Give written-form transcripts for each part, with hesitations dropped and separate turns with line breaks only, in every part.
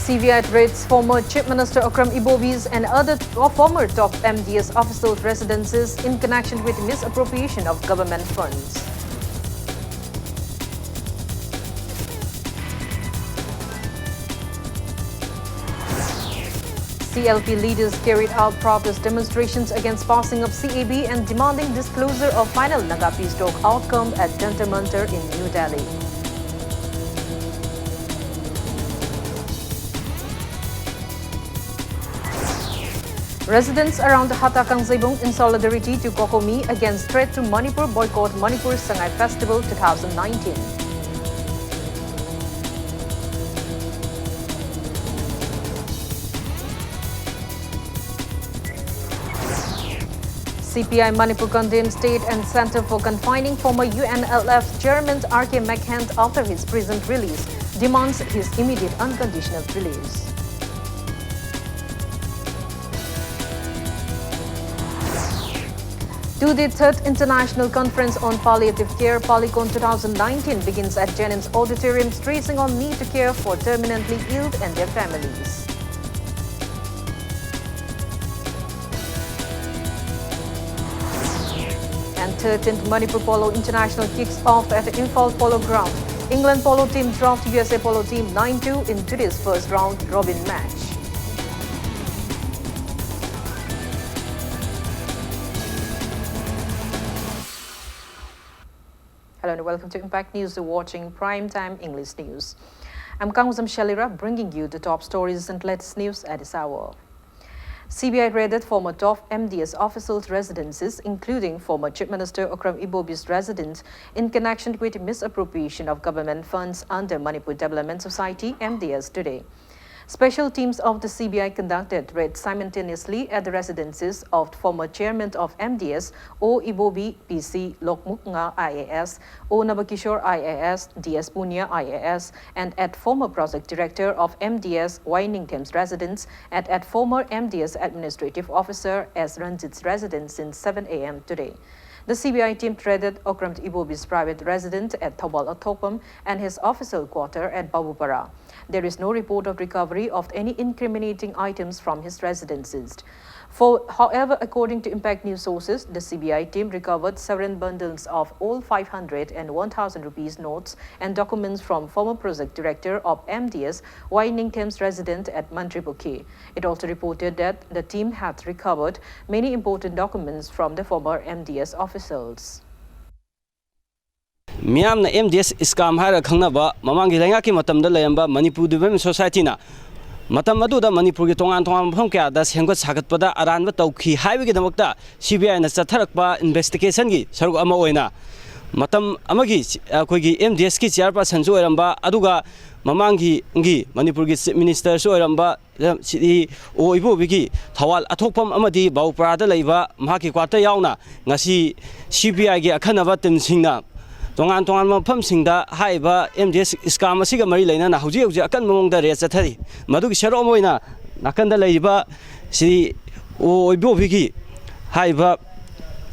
CBI raids former Chief Minister Akram Ibobi's and other former top MDS officials' residences in connection with misappropriation of government funds. CLP leaders carried out protest demonstrations against passing of CAB and demanding disclosure of final Naga peace talk outcome at Jantar Mantar in New Delhi. Residents around Hatakang Zaibong in solidarity to Kokomi against threat to Manipur boycott Manipur Sangai Festival 2019. CPI Manipur condemned State and Center for confining former UNLF Chairman R.K. McHand after his prison release, demands his immediate unconditional release. The third International Conference on Palliative Care, Palicon 2019, begins at Jennings Auditorium, stressing on need to care for terminally ill and their families. And 13th Manipur Polo International kicks off at the Imphal Polo Ground. England Polo team dropped USA Polo team 9-2 in today's first round robin match. Hello and welcome to Impact News. You're watching Primetime English News. I'm Kanguzam Shalira, bringing you the top stories and latest news at this hour. CBI raided former top MDS officials' residences, including former Chief Minister Akram Ibobi's residence, in connection with misappropriation of government funds under Manipur Development Society (MDS) today. Special teams of the CBI conducted raids simultaneously at the residences of former chairman of MDS, O. Ibobi, PC Lokmuknga IAS, O. Nabakishore IAS, DS Punya IAS, and at former project director of MDS, Wainingtham's residence, and at former MDS administrative officer S. Ranjit's residence since 7 a.m. today. The CBI team raided Akram Ibobi's private residence at Thawal Athopam and his official quarter at Babupara. There is no report of recovery of any incriminating items from his residences. However, according to Impact News sources, the CBI team recovered several bundles of all 500 and 1,000 rupees notes and documents from former project director of MDS, Wainingtham's resident at Mantripuki. It also reported that the team had recovered many important documents from the former MDS officials.
Miamna MDS scam hara khangnaba mamangi laingaki matamda layamba Manipur Development Society na matam aduda Manipur gi tongan mafam kya da senggot sagatpada aranba tawkhi haibagi damakta CBI na chatharakpa investigation gi saruk ama oina matam amagi akoigi MDS ki chairperson jo eramba aduga mamangi ngi Manipur gi chief minister so eramba sidi O Ibobi gi Thawal Athopam amadi Baupara da leiba mahaki kwata yauna ngasi CBI gi akhanaba timsingna Tongan mafam singda haiba MDS scam asiga mari leina hauji akan mongda re chathari madugi sero moina nakanda leiba si O Ibobi gi haiba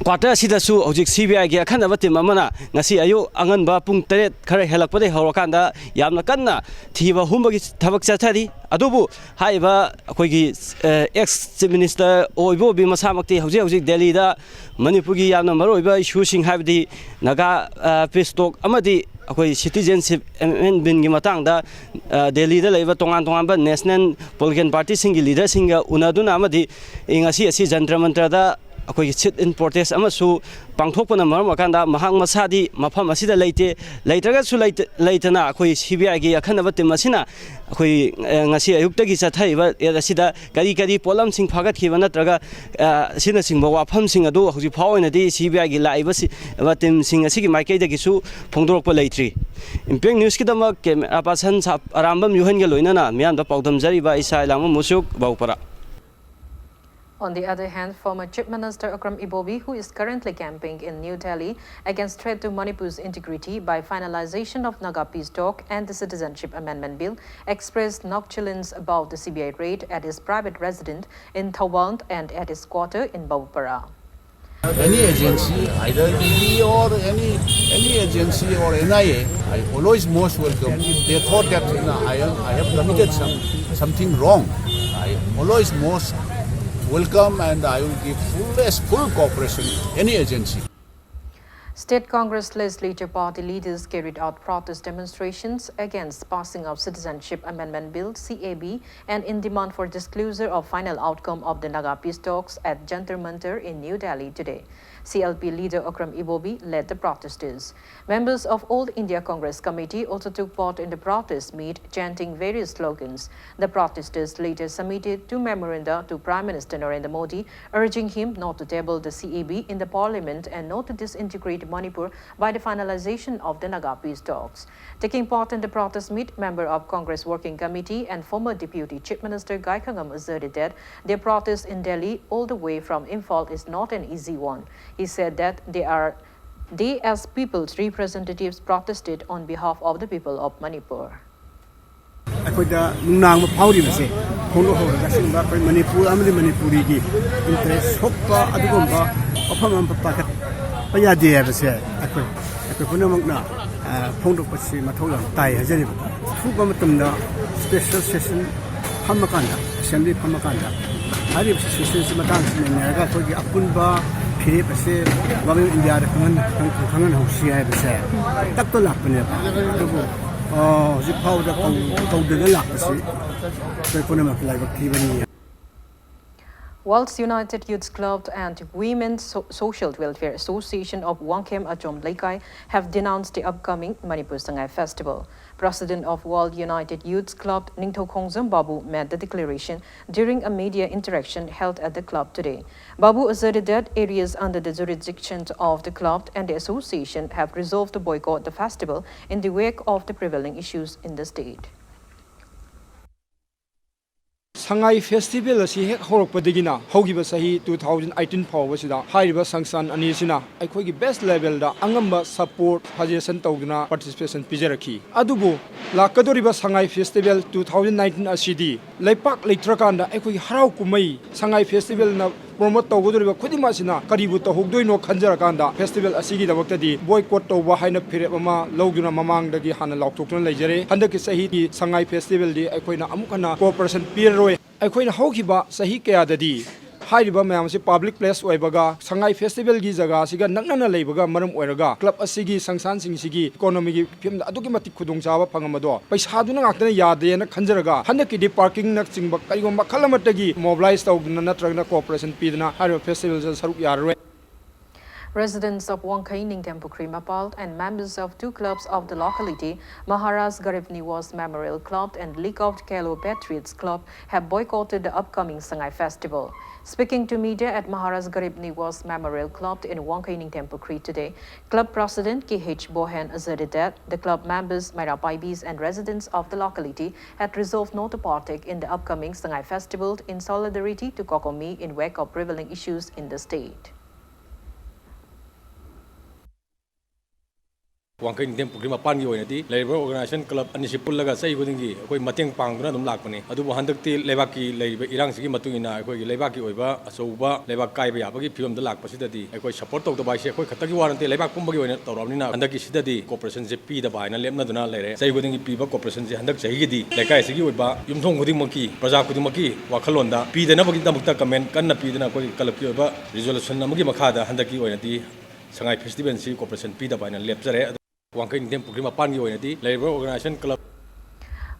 quarter sidasu hojik CBI gi akhanaba tim amana ngasi ayu anganba pung 3 khare helakpade horakanda yamna kanna thiba humbagi thabak chathari adubu haiba akoigi ex chief minister O Ibobi masamakti hojik Delhi da Manipur gi yamna maroiba issue sing habdi naga peace talk amadi akoi citizenship amendment gi matangda Delhi da leiba tongan ba national political party singi leader singa unaduna amadi ingasi asi Jantar Mantar da akoi sit in protest amasu pangthokpana maram akanda mahang masadi mafam asida leite leitraga su leitana akoi CBI gi akhanaba tim asina akoi ngasi ayukta gi chathaiba asida kari polam sing phagat khiba natraga sina singba wafam sing adu hoji phaoina di CBI gi laiba tim sing asigi maikai da gi su phongdorokpa leitri Impact News ki dama camera person arambam yuhan ga loinana miam da paudam jariba isa lama musuk Baupara.
On the other hand, former Chief Minister Akram Ibobi, who is currently camping in New Delhi against threat to Manipur's integrity by finalization of Naga Peace Talk and the Citizenship Amendment Bill, expressed nonchalance about the CBI raid at his private residence in Thawal and at his quarter in Babupara.
Any agency, either DB or any agency or NIA, I always most welcome. If they thought that I have committed something wrong, I always most welcome and I will give full cooperation any agency.
State Congress legislature party leaders carried out protest demonstrations against passing of Citizenship Amendment Bill (CAB) and in demand for disclosure of final outcome of the Naga peace talks at Jantar Mantar in New Delhi today. CLP leader Akram Ibobi led the protesters. Members of All India Congress Committee also took part in the protest meet, chanting various slogans. The protesters later submitted two memoranda to Prime Minister Narendra Modi, urging him not to table the CAB in the parliament and not to disintegrate Manipur by the finalization of the Naga peace talks. Taking part in the protest meet, member of Congress Working Committee and former Deputy Chief Minister Gai Khangam asserted that their protest in Delhi all the way from Imphal is not an easy one. He said that they as people's representatives protested on behalf of the people of Manipur.
Special session assembly
World's United Youth Club and Women's Social Welfare Association of Wangkhem Achom Laikai have denounced the upcoming Manipur Sangai Festival. President of World United Youth Club Ningtho Khongzam Babu made the declaration during a media interaction held at the club today. Babu asserted that areas under the jurisdiction of the club and the association have resolved to boycott the festival in the wake of the prevailing issues in the state.
Sangai Festival asi hek horokpadagina hogiba sahi 2018 phawasida hariba sangsan anisina aikhogi best level da angamba support suggestion tawduna participation pijaraki adubu lakadoriba Sangai Festival 2019 asidi leipak leitrakanda aikhogi harau kumai Sangai Festival na promote tawgodoriba khudimasina karibu tahogdoino khanjarakanda festival asigi dabaktadi boycott tawba haina phirep ama logduna mamangdagi hana lauktoktuna leijare handaki sahi Sangai Festival di aikoina amukana cooperation piroi aikoina hogiba sahi kayadadi hairiba mayamsi public place oibaga Sangai Festival gi jaga siga naknana leibaga maram oiraga club asigi sangsan singsigi economy gi phimda aduki matik khudong chawa phangamado paisa duna ngakna yade na khanjaraga handaki di parking nak chingba kaigomba khalamatagi mobilize tawduna natragna cooperation pidna hariba festival saruk yarwe.
Residents of Wangkai Ningtempukri Mapal and members of two clubs of the locality, Maharaj Garib Niwas Memorial Club and League of Kelo Patriots Club, have boycotted the upcoming Sangai Festival. Speaking to media at Maharaj Garib Niwas Memorial Club in Wangkai Ningtempukri today, Club President K.H. Bohan asserted that the club members, Mairapaibis and residents of the locality had resolved not to partake in the upcoming Sangai Festival in solidarity to Kokomi in wake of prevailing issues in the state.
Wangkai Ningtempukri Mapangi oinati labor organization club anisi pullaga sai godingi akoi mateng pangduna dum lakpani adubu handakti lebaki leiba irang sigi matungina akoi lebaki oiba asouba lebak kaiba yabagi philom da lakpasidadi akoi support tawda bai se akoi khatagi warante lebak pumbagi oina tawramnina handaki sidadi cooperation je pi da baina lemna duna lere sai godingi piba cooperation je handak sahigidi lekai sigi oiba yumthong godingmaki praja godingmaki wakhalonda pi dana bagi damukta comment kanna pi dana akoi club ki oiba resolution amagi makhada handaki oinati Sangai Festival si cooperation pi da baina lepjare. Wangkai Ningtempukri Mapangi oinati labor organization club.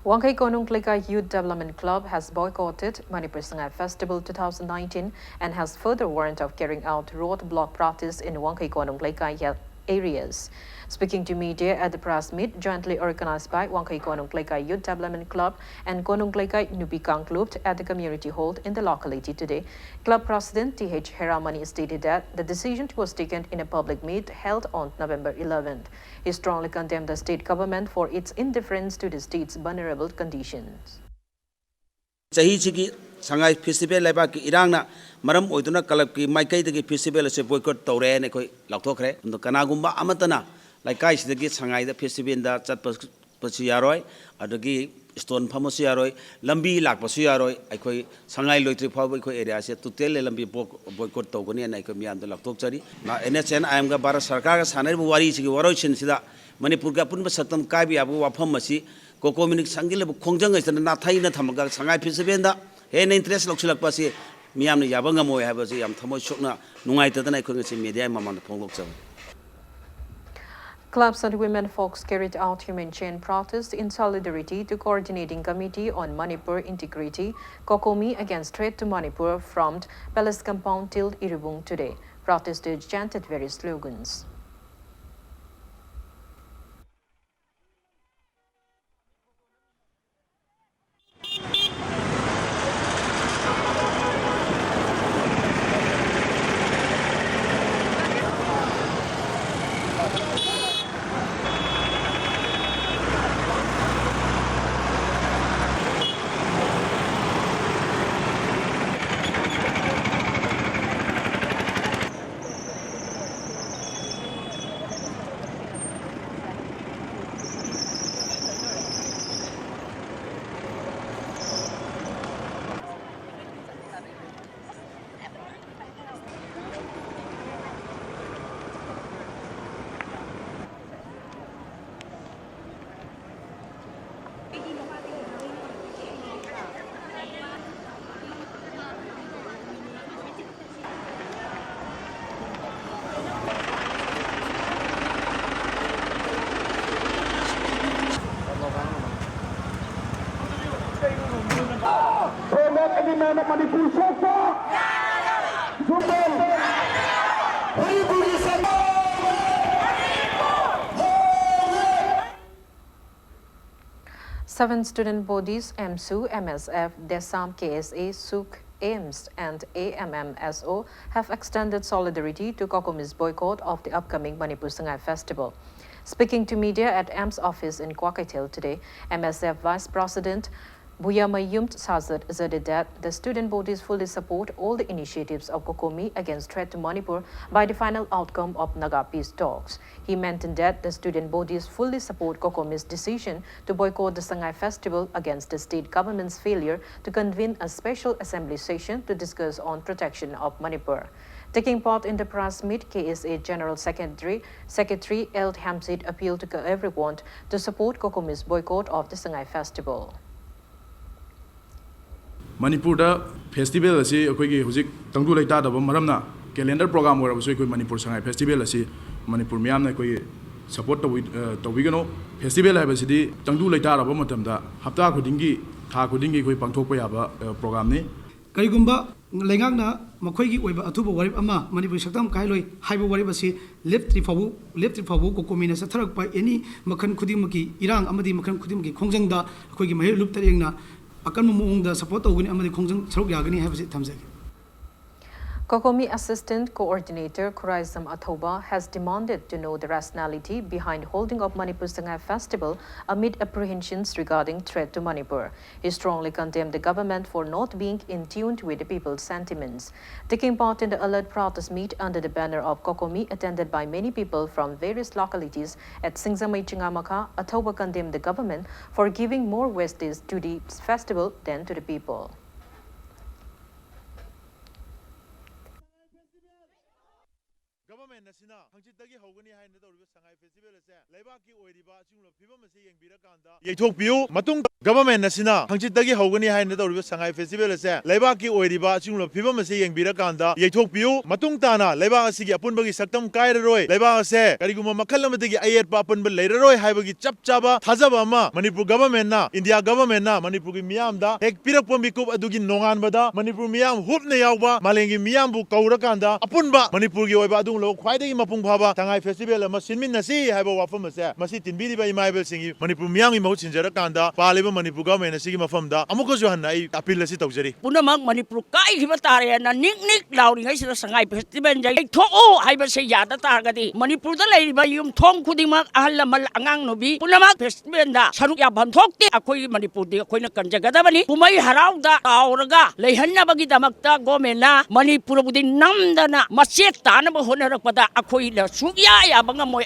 Wangkai Konung Klika Youth Development Club has boycotted Manipur Sangai Festival 2019 and has further warned of carrying out roadblock protests in Wangkai Konung Klika areas. Speaking to media at the press meet jointly organized by Wangkai Konung Klika Youth Development Club and Konung Klika Nubikang Club at the community hall in the locality today, Club President T.H. Heramani stated that the decision was taken in a public meet held on November 11th. He strongly condemned the state government for its indifference to the state's vulnerable conditions.
Sangai Festival Labaki Irana, Maram Oiduna Kalaki, Maikai the Festival as a boycott Tore and Laktokre, and the Kanagumba Amatana, like I the Git Sangai the Festival in that Pasiaroi, Adagi, Stone Pamosiaroi, Lambi Lak Pasiaroi, I Sangai Lotri Public area to tell Lambi boycott Togoni and I come and the Laktokari. NSN I am Gabara Sarkagas, and everybody Warochin Sida. Manipur ka pun satam kai bi abu wafam masi ko community sangile bu khongjang ai na thai na thamaga sangai festival da he na interest loksilak pa si miyam ni yaba ngamoi ha ba si yam thamoi sokna nungai ta na ko ngasi media mamam phonglok cham.
Clubs and women folks carried out human chain protest in solidarity to Coordinating Committee on Manipur Integrity, Kokomi against threat to Manipur from Palace Compound till Iribung today. Protesters chanted various slogans. Seven student bodies MSU, MSF, DESAM, KSA, SUK, AIMS and AMMSO have extended solidarity to Kokomi's boycott of the upcoming Manipur Sangai Festival. Speaking to media at AMS office in Kwakatel today, MSF Vice President Buyamayumt Sazat asserted that the student bodies fully support all the initiatives of Kokomi against threat to Manipur by the final outcome of Naga peace talks. He maintained that the student bodies fully support Kokomi's decision to boycott the Sangai Festival against the state government's failure to convene a special assembly session to discuss on protection of Manipur. Taking part in the press meet, KSA General Secretary El Hamzid appealed to everyone to support Kokomi's boycott of the Sangai Festival.
Manipur da festival asi akoi gi hujik tangdu laita da maramna calendar program ora bsoi koi Manipur Sangai festival asi Manipur miyam na koi support tawigano festival ha basidi tangdu laita da matam da hapta khudingi tha khudingi koi pangthok pa yaba program ni
karigumba lengakna makhoi gi oiba athuba warib ama Manipur saktam kailoi haiba warib asi left tri fabu ko komina sa tharak pa any makhan khudimaki irang amadi makhan khudimaki khongjang da akoi gi mahir lup tarengna akan mumungda support tawgani amadi khongjang saruk yagani haibasi thamjagi.
Kokomi Assistant Coordinator Kuraisam Athoba has demanded to know the rationality behind holding of Manipur Sangai Festival amid apprehensions regarding threat to Manipur. He strongly condemned the government for not being in tune with the people's sentiments. Taking part in the alert protest meet under the banner of Kokomi, attended by many people from various localities at Singsamai Chingamaka, Athoba condemned the government for giving more wastage to the festival than to the people.
Government Nasina, Hangitagi Hogani Hand Sangai Festival, Lebaki Oediba, Chumlo Pivamasi and Birakanda, Yetopio, Matungtana, Leba Sigi, Punbagi Saktam Kairoi, Leba se, Kariguma Makalamati Ayer Papan, but later Habagi Chap Chaba, Hazabama, Manipur government na, India government na, Manipur Miamda, Ek Pirapumbiku Adugin Nongan Bada, Manipur Miam, Hupne Yawa, Malangi Miambu, Kaurakanda, Apunba, Manipur Badunlo, Quiding Mapunghava, Sangai Festival, Masin Nasi, have a wafamasa, Masitin Bidi by Mabel singing, Manipur Miami Moch in Jarakanda, Paliba Manipur government, Sigma from the Amokojohana, appeal as it of Jerry.
Punamang Manipur Kai Himatari and a nick louding I Sangai Festival, I will say Yada Targati, Manipur the lady by Yum Tom Kudimak, Alamal Angang Nobi, Punamak Festival, Saruya Bantokti, Akoi Manipur, the Akoi Kanjagadavani, Pumai Harauda, Auraga, Lehana Bagita Makta, Gomena, Manipur within Namdana, Masiek Tanaba Honarapada, Akoi, Suya, Bangamoy.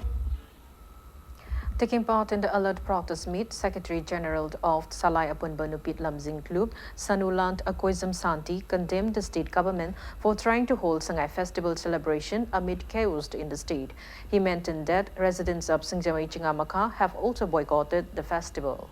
Taking part in the alert protest meet, Secretary General of Salai Apun Banupit Lamzing Club, Sanulant Akoizam Santi, condemned the state government for trying to hold Sangai Festival celebration amid chaos in the state. He maintained that residents of Singjamai Chingamaka have also boycotted the festival.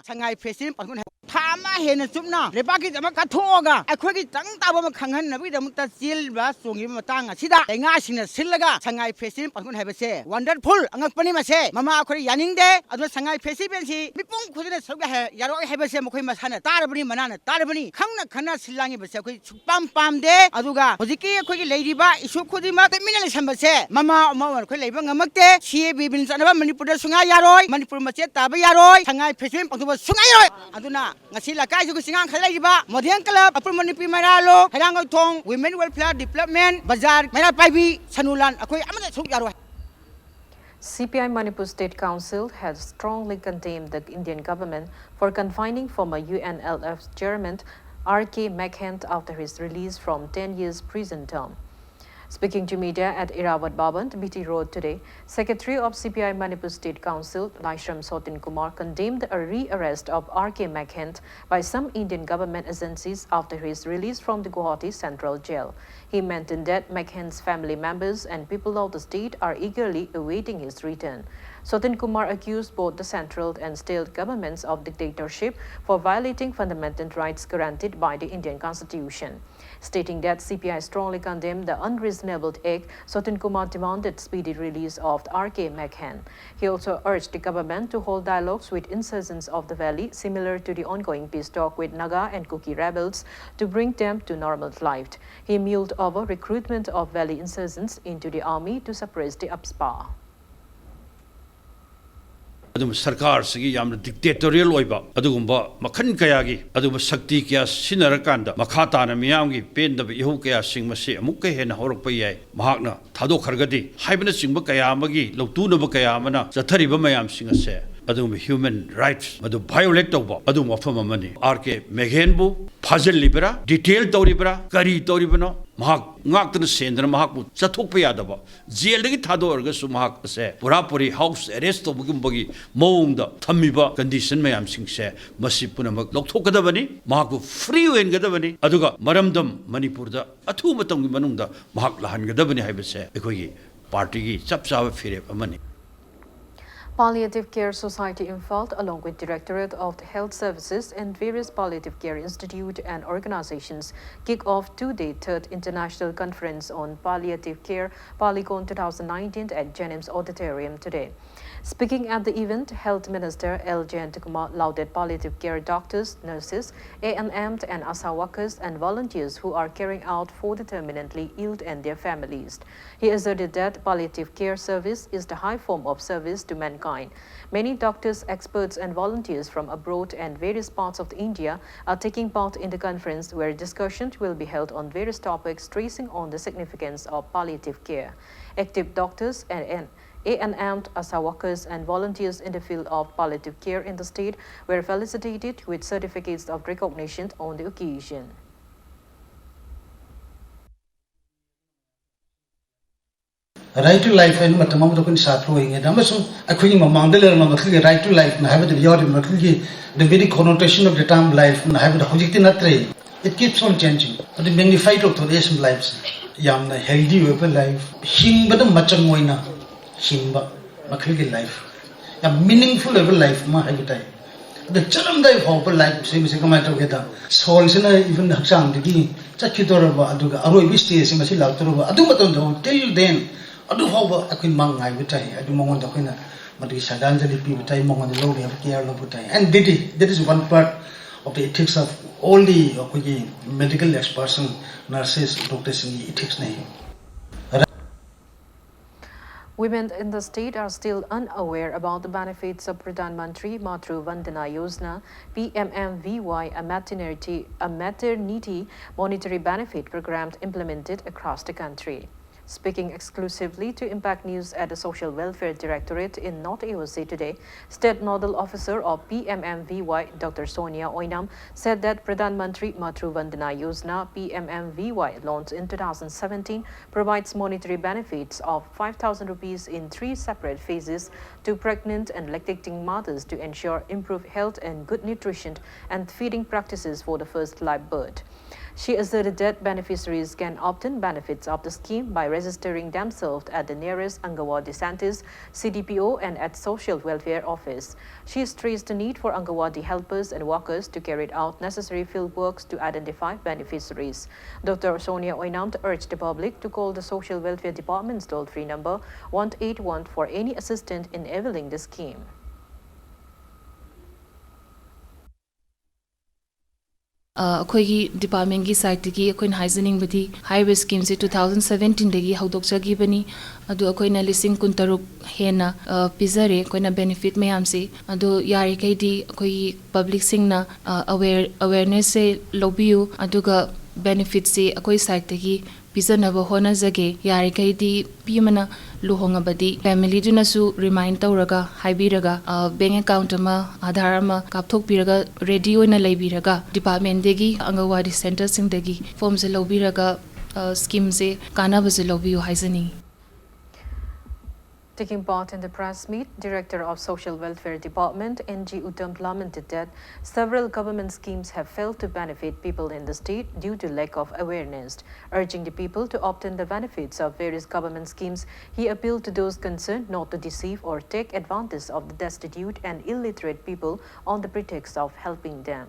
Sangai Festival Pakun Tama Hena Sumna, Rebaki Damakatoga, a quick tongue tabo Kangan, with the Mutasil, Sungi Matanga, Sida, Engash in a Silaga, Sangai Festival Pakun have a say. Wonderful, Angapanima say, Mama Kori Yaning Day, Adu Sangai Festival, Bipung couldn't Soga, Yaro have a same Hana, Tarabani, Manana, Tarabani, Kana Silangi, Pam Pam Day, Aduga, Oziki, a quick lady ba, Isukudima, the Minalisamba say, Mama, Mama, Kulabanga, she bibins and Manipur Sunga Yaroi, Manipur Macheta, Yaroi, Sangai Festival Pakun Sungai, Aduna. Ngasila kai jugu singang khalai ba Modian Club apur Manipur Maralo Harango Tong Women Welfare Development Bazar Mera Paibi Sanulan akoi amana suk yaro.
CPI Manipur State Council has strongly condemned the Indian government for confining former UNLF chairman R.K. Meghent after his release from 10 years prison term. Speaking to media at Irawat Babant, BT Road today, Secretary of CPI Manipur State Council, Laishram Sotin Kumar, condemned a re-arrest of R.K. Meghent by some Indian government agencies after his release from the Guwahati Central Jail. He maintained that Meghent's family members and people of the state are eagerly awaiting his return. Sotin Kumar accused both the central and state governments of dictatorship for violating fundamental rights granted by the Indian Constitution. Stating that CPI strongly condemned the unreasonable act, Sotin Kumar demanded speedy release of R.K. Meghent. He also urged the government to hold dialogues with insurgents of the valley, similar to the ongoing peace talk with Naga and Kuki rebels, to bring them to normal life. He muled over recruitment of valley insurgents into the army to suppress the upspa.
Sarkar sigi yamna dictatorial oiba adugumba makhan kaya gi aduma sakti kya sinarakanda makhata na miyam gi pendab ihu kaya singmasi amukka hena horokpa yai mahakna thado khargadi haibna singba kaya amagi lawtuna ba kaya amana jathariba mayam singase adum human rights adu violate tawba adu mafam amani R.K. Meghent bu phajal libra detail tawribra kari tawribano mahak ngakna sendra mahak bu chathokpa yadaba jail dagi thado orga su mahak se pura puri house arrest tawbugum bagi mawngda thamiba condition mayam singse masi punamak lokthokadabani mahak bu free wengadabani aduga maramdam Manipur da athu matamgi manungda mahak lahangadabani haibase ekhogi party gi chap chaba firep amani.
Palliative Care Society Imphal, along with Directorate of Health Services and various palliative care institute and organizations, kick off two-day third international conference on palliative care, Palicon 2019 at Jennings Auditorium today. Speaking at the event, Health Minister L. Jayantakumar lauded palliative care doctors, nurses, A&M and ASA workers and volunteers who are carrying out for the terminally ill and their families. He asserted that palliative care service is the high form of service to mankind. Many doctors, experts and volunteers from abroad and various parts of India are taking part in the conference, where discussions will be held on various topics tracing on the significance of palliative care. Active doctors and A&M, ASA workers and volunteers in the field of palliative care in the state were felicitated with certificates of recognition on the occasion.
Right to life and matamam dokun satlo inge damasung akhui mamangdel mamakli right to life na have the yori makli the very connotation of the term life na have the hojikti natre it keeps on changing but the magnified of today's lives yamna healthy way life himbada machang moina himba makli life a meaningful life ma habitai the chalam dai hope life same se kamai to geta soul sina even haksang digi chakidoraba aduga aroi bisti se masi lagtoroba adu matam do till then adu hoba akin mangai bitai adu mongon da kina mari sadan jali pi bitai mongon lo de care lo bitai and that is one part of the ethics of all the medical experts nurses doctors in ethics nahi.
Women in the state are still unaware about the benefits of Pradhan Mantri Matru Vandana Yojana, PMMVY, a maternity monetary benefit program implemented across the country. Speaking exclusively to Impact News at the Social Welfare Directorate in North AOC today, State Nodal Officer of PMMVY, Dr. Sonia Oinam, said that Pradhan Mantri Matru Vandana Yojana PMMVY, launched in 2017, provides monetary benefits of 5,000 rupees in 3 separate phases to pregnant and lactating mothers to ensure improved health and good nutrition and feeding practices for the first live birth. She asserted that beneficiaries can obtain benefits of the scheme by registering themselves at the nearest Angawadi centers, CDPO and at Social Welfare Office. She stressed the need for Angawadi helpers and workers to carry out necessary field works to identify beneficiaries. Dr. Sonia Oinam urged the public to call the Social Welfare Department's toll-free number 181 for any assistance in availing the scheme.
अखोगी department की side की अखोइन हाइजनिंग बदी highway scheme से 2017 दगी हौदोक्चगी बनी अदु अखोइना लिसिंग कुंतरुक हेना पिजरे अखोइना benefit मयाम से अदु यारे कैदी अखोगी पब्लिक सिंगना अवेयरनेस से लोबियु अदुगा बेनिफिट से अखोई साइड की पिजनब होनजगे यारे कैदी पीमना लुहोंगबदी फैमिली दुनसु रिमाइंड तौरगा हाइबिरगा बैंक अकाउंट अमा आधार अमा कापथोकबिरगा रेडी ओइना लेबिरगा डिपार्टमेंट देगी अंगनवाड़ी सेंटर सिंगदगी फॉर्म से लोबिरगा स्कीम से कानाबसे लोबियु हाइजनी.
Taking part in the press meet, Director of Social Welfare Department NG Uttam lamented that several government schemes have failed to benefit people in the state due to lack of awareness. Urging the people to obtain the benefits of various government schemes, he appealed to those concerned not to deceive or take advantage of the destitute and illiterate people on the pretext of helping them.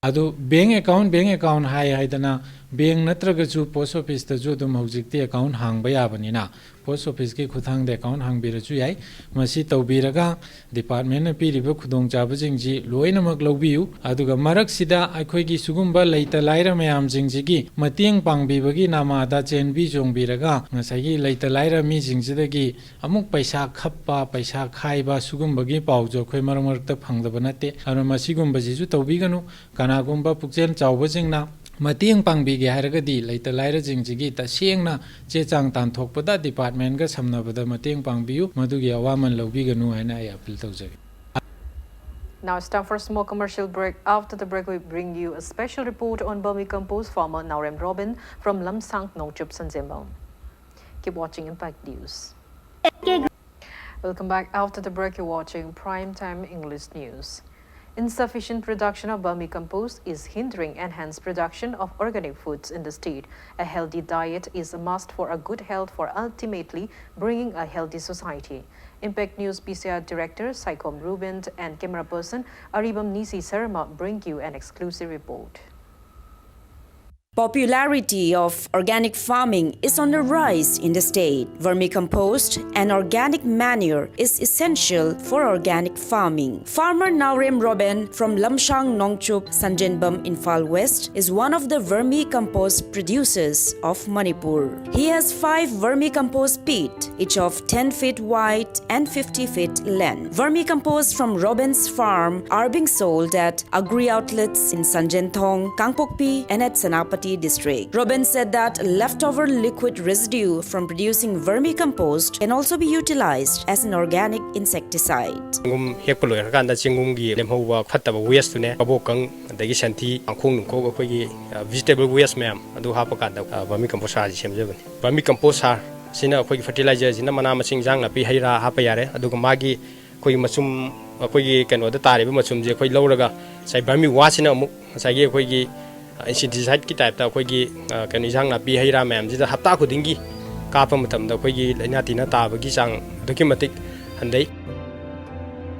अदु bank account हाई हाइदना bank नत्रगजु post office तजु दुम हौजिकते account हांगबा याबनिना post office की खुथांग दे अकाउंट हांगबिरजु याई मसी तौबिरगा डिपार्टमेंट न पीरिबा खुदोंचाबजिंगजी लोइनमक लौबियु अदुगा मरक सिदा अखोइगी सुगुंबा लैता लाइरा मयाम जिंगजिगी मतियंग पांगबिबगी नामादा चेनबी जोंबिरगा ngसागी लैता लाइरा मी जिंगजिदगी अमुक पैसा खप्पा पैसा खाइबा सुगुंबगी पाउजो खोइ मरमरत फंगदबा नते अरु मसिगुंबजिजु तौबिगनु कनागुंबा पुक्चेन चावबजिंगना मतियंग पांगबिगे हारगदी लैता लाइरा जिंगजिगी तसेंगना चेचांग तानथोकपदा डिपार्टमेंट गा समनबदा मतियंग पांगबियु मदुगी अवामन लौबिगनु हाइना आई अपील तौजगे.
Now it's time for a small commercial break. After the break, we bring you a special report on vermicompost farmer Naurem Robin from Lamsang Nongchup Sanjemba. Keep watching Impact News. Welcome back. After the break, you're watching Primetime English News. Insufficient production of vermicompost is hindering enhanced production of organic foods in the state. A healthy diet is a must for a good health for ultimately bringing a healthy society. Impact News PCR Director Saikom Rubin and camera person Aribam Nisi Sarma bring you an exclusive report.
Popularity of organic farming is on the rise in the state. Vermicompost and organic manure is essential for organic farming. Farmer Naurem Robin from Lamsang Nongchup, Sanjenbam, Infal West is one of the vermicompost producers of Manipur. He has 5 vermicompost pit, each of 10 feet wide and 50 feet length. Vermicompost from Robin's farm are being sold at agri outlets in Sanjenthong, Kangpokpi and at Senapati district. Robin said that leftover liquid residue from producing vermicompost can also be utilized as an organic insecticide.
Vegetable waste ma'am adu hapa kada vermicompost sa semjebani vermicompost sa sina khoi fertilizer sina mana masing jang na pi haira hapa yare adu magi khoi masum khoi keno da tare masum je khoi lawraga sai vermi wasina mu sai ge khoi gi insecticide ki type ta khoi gi keno jang na pi haira ma'am jida hapta khudingi kapa matam da khoi gi laina tina ta ba gi jang dokimatic handai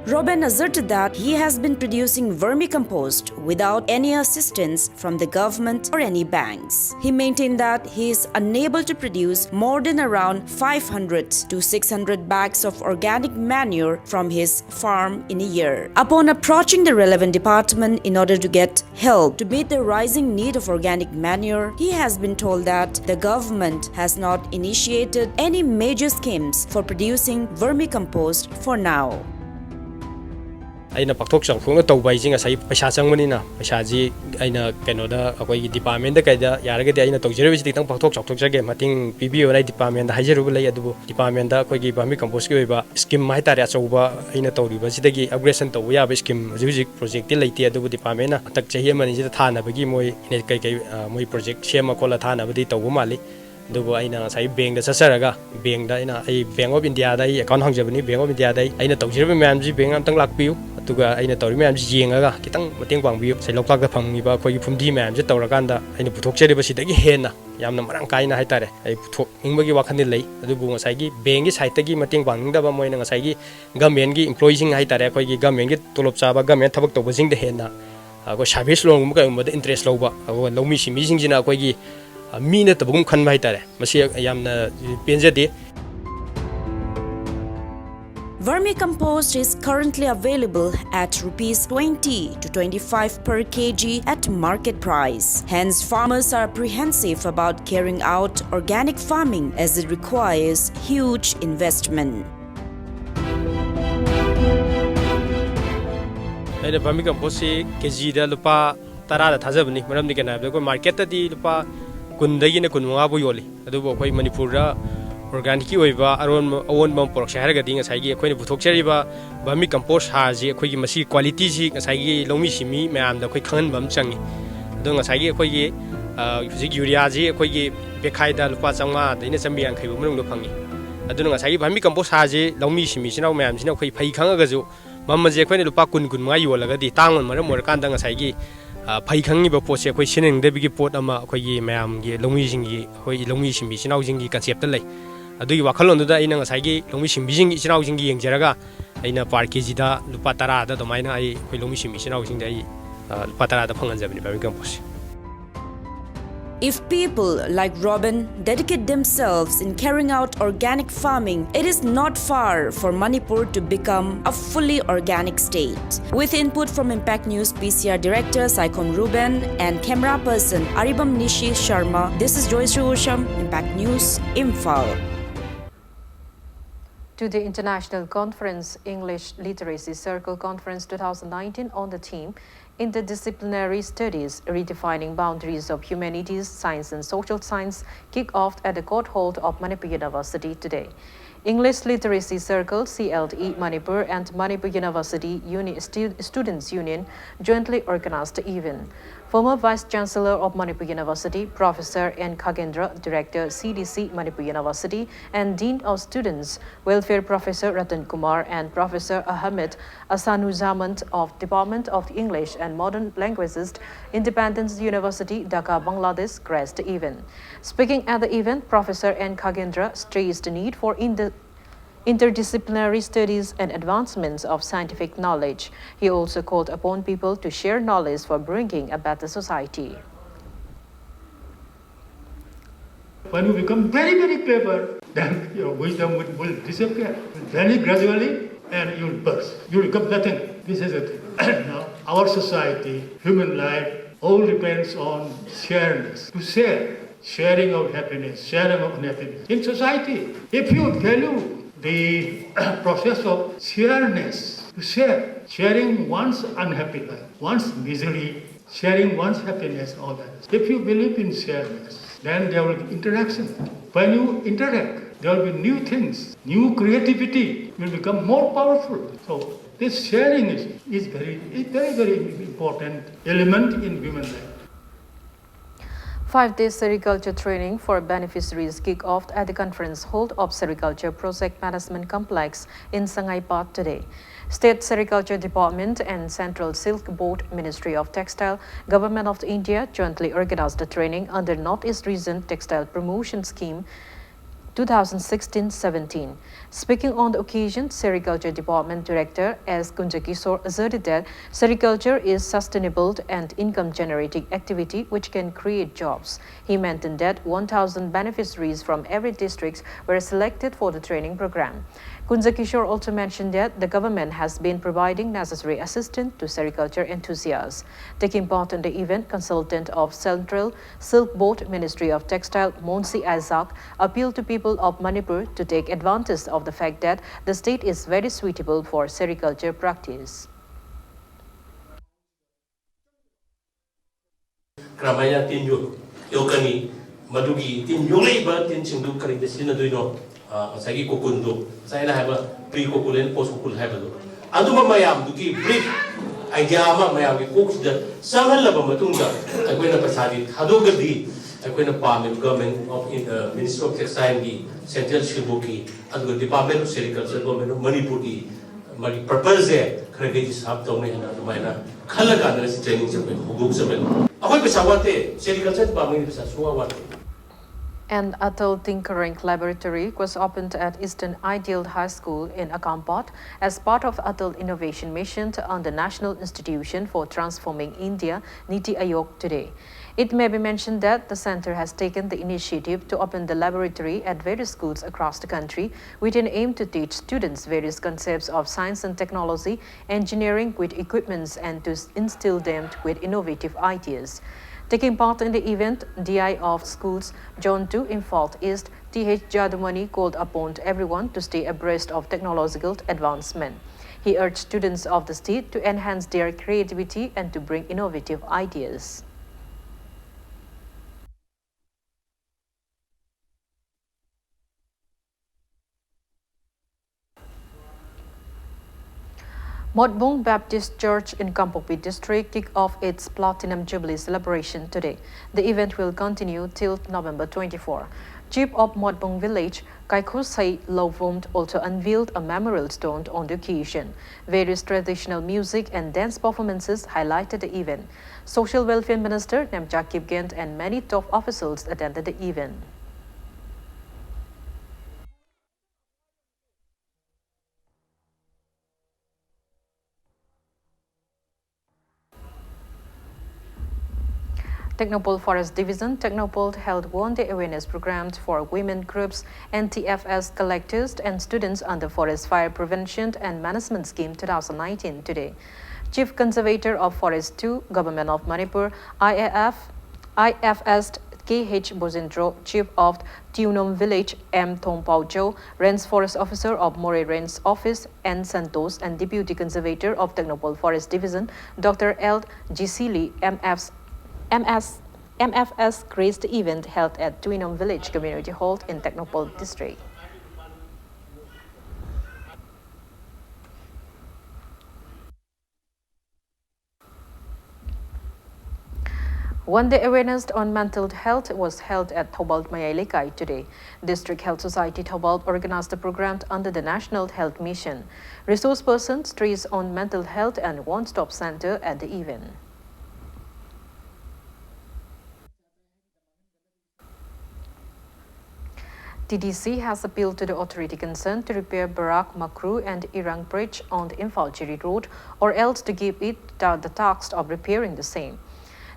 Robin asserted that he has been producing vermicompost without any assistance from the government or any banks. He maintained that he is unable to produce more than around 500 to 600 bags of organic manure from his farm in a year. Upon approaching the relevant department in order to get help to meet the rising need of organic manure, he has been told that the government has not initiated any major schemes for producing vermicompost for now.
aina pakthok changphung to bai jinga sai paisa changmani na paisa ji aina keno da akoi department da kaida yaraga de aina tawjere bi tang pakthok chakthok jage mating pbo lai department da hajeru lai adu department da akoi gi bami compost ki ba scheme mai tare achouba aina tawri ba sidagi upgradation to ya ba scheme music project ti laiti adu department na tak chahi mani ji thana bagi moi ne kai kai moi project shema kola thana badi tawbu mali dubu aina sai bank da sasaraga bank da aina ai bank of india da account hangjabani bank of india da aina tawjere ma'am ji bank am tang lakpiu tuga aina tawri ma'am ji yengaga kitang mateng bangbiu sai loklak da phangmi ba khoi phumdi ma'am ji tawrakanda aina puthokchere ba sidagi hena yamna marang kaina haitare ai puthok ingbagi wakhani lei adubu ngasai gi bank gi site gi mateng bangda ba moina ngasai gi government gi employees sing haitare khoi gi government gi tolop chaba government thabak tawba sing da hena ko service loan gum ka da interest loba ko lomi simi sing jina khoi gi mina tabugum khan bai tare masi yamna penjade.
Vermicompost is currently available at rupees 20 to 25 per kg at market price. Hence, farmers are apprehensive about carrying out organic farming as it requires huge investment.
Aina vermicompost kg da lupa tara da thajabni maramni kana ko market ta di lupa kundagi na kunwa bu yoli adubo khoi manipur da organic ki oiba awon bam pork shahar ga dinga sai gi khoi buthok cheri ba vermicompost ha ji khoi gi masi quality ji sai gi lomi simi mayam da khoi khangan bam changi adu nga sai gi khoi gi physic urea ji khoi gi bekhai da lupa changma deina chambi yang khaibu munung do phangi adu nga sai gi vermicompost ha ji lomi simi sinau mayam sinau khoi phai khanga ga ju mamma je khoi ni lupa kun ma yolaga di tangon maram mor kan da nga sai gi phai khangi ba po se khoi sineng de bi pot ama khoi gi mayam gi lomi sing gi khoi lomi simi sinau jing gi concept lai adui wakhalon da ina ngasai gi lomi simi jing sinau jing gi yengjaraga aina par kg da lupa tara da domaina ai khoi lomi simi sinau jing da ai lupa tara da phangan jabni vermicompost.
If people like Robin dedicate themselves in carrying out organic farming, it is not far for Manipur to become a fully organic state. With input from Impact News PCR Director Saikom Ruben and camera person Aribam Nishi Sharma, this is Joyce Rusham, Impact News, Imphal.
To the International Conference English Literacy Circle Conference 2019 on the theme Interdisciplinary Studies, Redefining Boundaries of Humanities, Science and Social Science kicked off at the Court Hall of Manipur University today. English Literacy Circle, CLE Manipur and Manipur University Students Union jointly organized the event. Former Vice Chancellor of Manipur University, Professor N. Khagendra, Director CDC Manipur University, and Dean of Students Welfare Professor Ratan Kumar and Professor Ahmed Asanuzzaman of Department of English and Modern Languages, Independence University, Dhaka, Bangladesh, graced the event. Speaking at the event, Professor N. Khagendra stressed the need for interdisciplinary studies and advancements of scientific knowledge. He also called upon people to share knowledge for bringing a better society.
When you become very, very clever, then your wisdom will disappear very gradually and you will burst. You will become nothing. This is it. Now, our society, human life, all depends on shareness. To share, sharing of happiness, sharing of unhappiness. In society, if you value the process of shareness, to share, sharing one's unhappy life, one's misery, sharing one's happiness, all that. If you believe in shareness, then there will be interaction. When you interact, there will be new things, new creativity will become more powerful. So this sharing is very important element in human life.
5-day sericulture training for beneficiaries kicked off at the conference hall of Sericulture Project Management Complex in Sangaipat today. State Sericulture Department and Central Silk Board Ministry of Textile, Government of India jointly organized the training under Northeast Region Textile Promotion Scheme 2016-17. Speaking on the occasion, Sericulture Department Director S. Kunjakishore asserted that sericulture is sustainable and income-generating activity which can create jobs. He maintained that 1,000 beneficiaries from every district were selected for the training program. Kunjakishore also mentioned that the government has been providing necessary assistance to sericulture enthusiasts. Taking part in the event, consultant of Central Silk Board Ministry of Textile, Monsi Isaac, appealed to people of Manipur to take advantage of the fact that the state is very suitable for sericulture practice.
Kramaya tinyo yokani madugi tinyo iba tin singdu karing desina duino sagi kokundo saya na haba pre kokulen post kokul haba do aduma mayam duki brief idea ama mayam ki koks da sangal laba matungda akoina pasadi hadogadi akoina pamel government of Ministry of Textile ki Central Silk ki aduga Department of Sericulture government of Manipur ki mari purpose hai kharage sab tawne na dumaina khalaga na training se huguk se akoi pesawate sericulture department pesa suawate.
An adult tinkering laboratory was opened at Eastern Ideal High School in Akampot as part of Adult Innovation Mission on the National Institution for Transforming India, Niti Aayog, today. It may be mentioned that the center has taken the initiative to open the laboratory at various schools across the country with an aim to teach students various concepts of science and technology, engineering with equipments, and to instill them with innovative ideas. Taking part in the event, DI of schools Zone 2 Imphal East, T.H. Jadumani called upon everyone to stay abreast of technological advancement. He urged students of the state to enhance their creativity and to bring innovative ideas. Modbong Baptist Church in Kampokpi District kicked off its Platinum Jubilee celebration today. The event will continue till November 24. Chief of Modbong Village, Kaikhosai Lovum, also unveiled a memorial stone on the occasion. Various traditional music and dance performances highlighted the event. Social Welfare Minister Nemja Kipgent and many top officials attended the event. Technopole Forest Division, Technopole held one-day awareness programs for women groups, NTFS collectors and students under Forest Fire Prevention and Management Scheme 2019 today. Chief Conservator of Forest 2, Government of Manipur, IFS K.H. Bozindro, Chief of Tunum Village, M. Thongpao Jo, Range Forest Officer of Moray Range Office, N. Santos, and Deputy Conservator of Technopole Forest Division, Dr. L. Gisili, MFS graced the event held at Tuinum Village Community Hall in Technopole District. One-day awareness on mental health was held at Thobal Mayailekai today. District Health Society Thobal organized the program under the National Health Mission. Resource persons stressed on mental health and one-stop center at the event. TDC has appealed to the authority concerned to repair Barak Makru and Irang Bridge on the Imphal-Jiri Road or else to give it the task of repairing the same.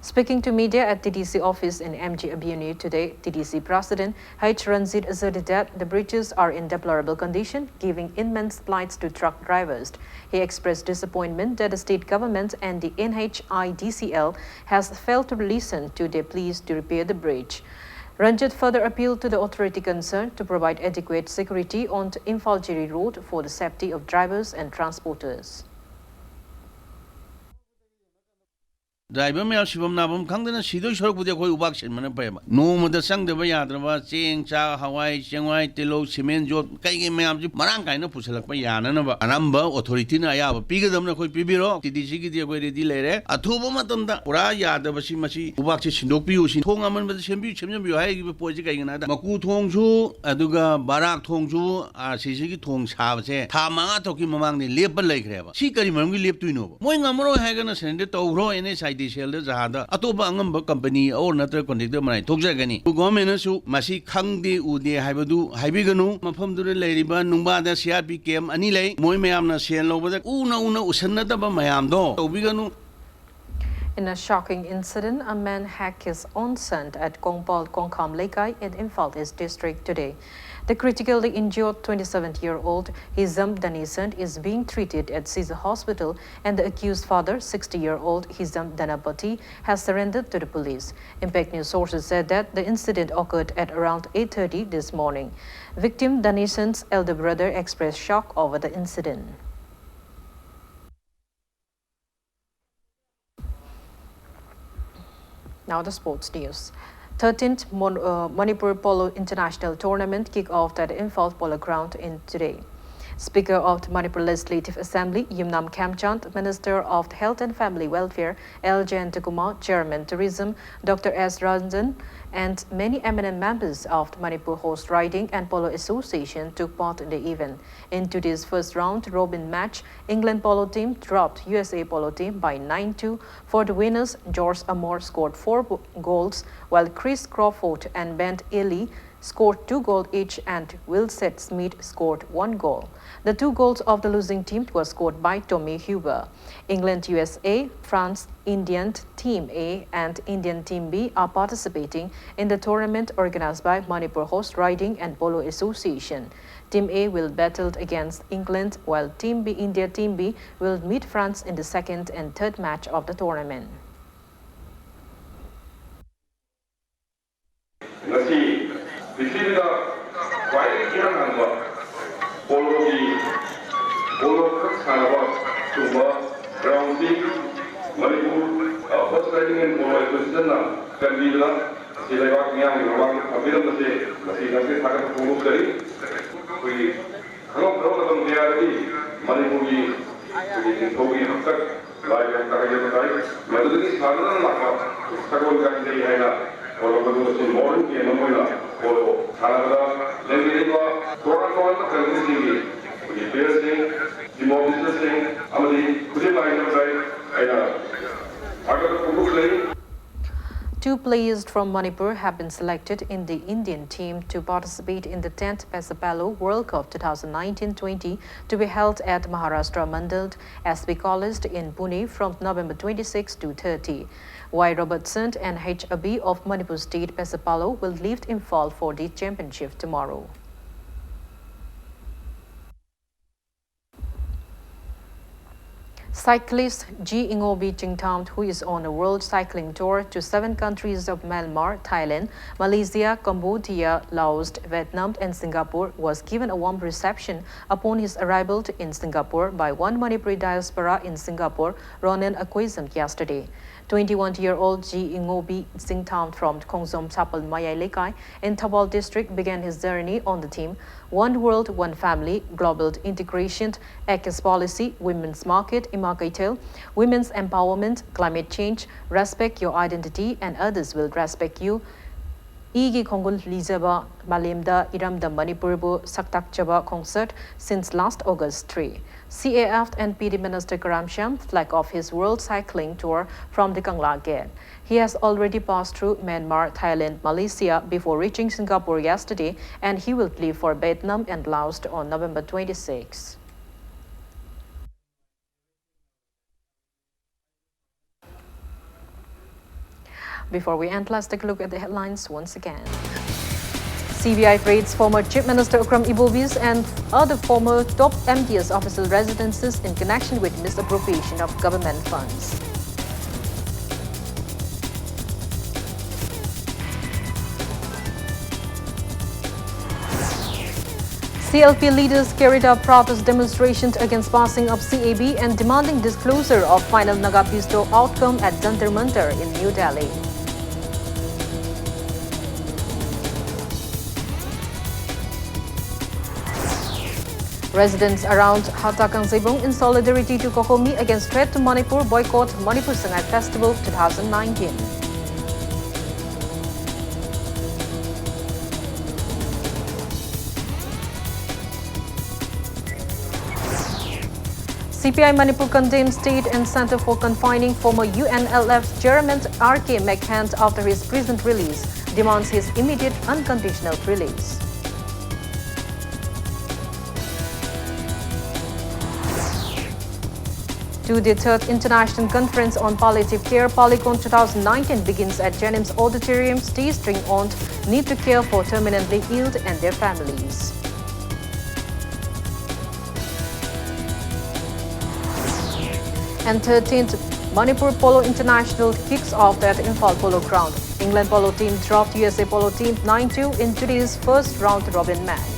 Speaking to media at TDC office in MG Abiuni today, TDC President H. Ranjit asserted that the bridges are in deplorable condition, giving immense flights to truck drivers. He expressed disappointment that the state government and the NHIDCL has failed to listen to their pleas to repair the bridge. Ranjit further appealed to the authority concerned to provide adequate security on the Imphal-Jiri Road for the safety of drivers and transporters.
Driver may also have come to the city shop with the whole box in Manipur. No mother sang the Bayadra, saying Cha, Hawaii, Shanghai, Tilo, Cement, Kaigi Mayam, Maranka, no Pusalak Payana, a number authority. I have a bigger than a Pibiro, TDC, the way they delay. A Tubomatanda, Uraya, the Basimashi, Ubaxi, Nopius, Tongaman, the Champion, you have Pojica, Maku Tongju, Aduga, Barak Tongju, Sisi Tongs have said, Tama talking among the labor like Reva. She can remember live to know. When Amro Hagan ascended to grow in his idea. Party ꯁꯦꯜꯗ ꯖꯍꯥꯗ ꯑꯇꯣꯞꯄ ꯑꯉꯝꯕ company or ꯅꯠꯇ꯭ꯔꯒ contractor ꯃꯅꯥꯏ ꯊꯣꯛꯆꯒꯅꯤ ꯒꯣꯔꯃꯦꯟꯅꯁꯨ ꯃꯁꯤ ꯈꯪꯗꯦ ꯎꯗꯦ ꯍꯥꯏꯕꯗꯨ ꯍꯥꯏꯕꯤꯒꯅꯨ ꯃꯐꯝꯗꯨꯗ ꯂꯩꯔꯤꯕ ꯅꯨꯡꯕꯥꯗ CRP ꯀꯦꯝ ꯑꯅꯤ ꯂꯩ ꯃꯣꯏ ꯃꯌꯥꯝꯅ ꯁꯦꯜ ꯂꯧꯕꯗ ꯎꯅ ꯎꯁꯟꯅꯗꯕ ꯃꯌꯥꯝꯗꯣ ꯇꯧꯕꯤꯒꯅꯨ.
In a shocking incident, a man hacked his own son at Kongpal Kongkham Lekai in Imphal East District today. The critically injured 27-year-old Hizam Danisan is being treated at Caesar Hospital, and the accused father, 60-year-old Hizam Danapati, has surrendered to the police. Impact News sources said that the incident occurred at around 8:30 this morning. Victim Danisan's elder brother expressed shock over the incident. Now the sports news. 13th Manipur Polo International Tournament kick-off at Imphal Polo Ground today. Speaker of the Manipur Legislative Assembly, Yumnam Khamchand, Minister of Health and Family Welfare, L. Jayantakumar, Chairman Tourism, Dr. S. Ranjan, and many eminent members of the Manipur Horse Riding and Polo Association took part in the event. In today's first round-robin match, England polo team dropped USA polo team by 9-2. For the winners, George Amor scored 4 goals, while Chris Crawford and Ben Ely scored 2 goals each, and Wilset Smith scored 1 goal. The 2 goals of the losing team were scored by Tommy Huber. England, USA, France, Indian Team A and Indian Team B are participating in the tournament organized by Manipur Horse Riding and Polo Association. Team A will battle against England, while Team B, India Team B, will meet France in the second and third match of the tournament.
Manipur Horse Riding and Polo Association can be the Silaiwak Yang Rawang Kabilam Masi Nasi Takat Pulu Kari. We Hello, Manipuri, Togi Hakak, Live and Takayam, Maduri Sadana Laka, Sakon Kandi Haina, Polo Modern Pianomola, Polo, Canada, Lemiva, Toronto, Kansi, the piercing, the more business thing, Amadi, Kudima,
Two players from Manipur have been selected in the Indian team to participate in the 10th Pesapalo World Cup 2019-20 to be held at Maharashtra Mandal SB College in Pune from November 26 to 30. Y. Robertson and H. Abi of Manipur State Pesapalo will leave Imphal for the championship tomorrow. Cyclist G. Ingobi Chingtam, who is on a world cycling tour to 7 countries of Myanmar, Thailand, Malaysia, Cambodia, Laos, Vietnam and Singapore, was given a warm reception upon his arrival in Singapore by one Manipuri diaspora in Singapore, Ronan Akwesam, yesterday. 21-year-old G. Ingobi Chingtam from Khongsom Sapal Mayai Lekai in Thabal district began his journey on the theme One World, One Family, Global Integration, ACAS Policy, Women's Market, Imakatel, Women's Empowerment, Climate Change, Respect Your Identity and Others Will Respect You. Igi Kongul Lizaba Malemda Iramda Manipurbu Saktakchaba concert since last August 3. CAF and PD Minister Karam Sham flag off his world cycling tour from the Kangla Gate. He has already passed through Myanmar, Thailand, Malaysia before reaching Singapore yesterday, and he will leave for Vietnam and Laos on November 26. Before we end, let's take a look at the headlines once again. CBI raids former Chief Minister Ukram Ibovis and other former top MDS official residences in connection with misappropriation of government funds. CLP leaders carried out protest demonstrations against passing of CAB and demanding disclosure of final Nagapisto outcome at Jantar Mantar in New Delhi. Residents around Hatakang Sebong in solidarity to Kokomi against threat to Manipur boycott Manipur Sangai Festival 2019. CPI Manipur condemns State and Center for confining former UNLF chairman R.K. McHand after his prison release, demands his immediate unconditional release. The third International Conference on Palliative Care, Polycon 2019, begins at Jennings Auditorium. Stay string on need to care for terminally ill and their families. And 13th Manipur Polo International kicks off at Imphal Polo Ground. England Polo team dropped USA Polo team 9-2 in today's first round robin match.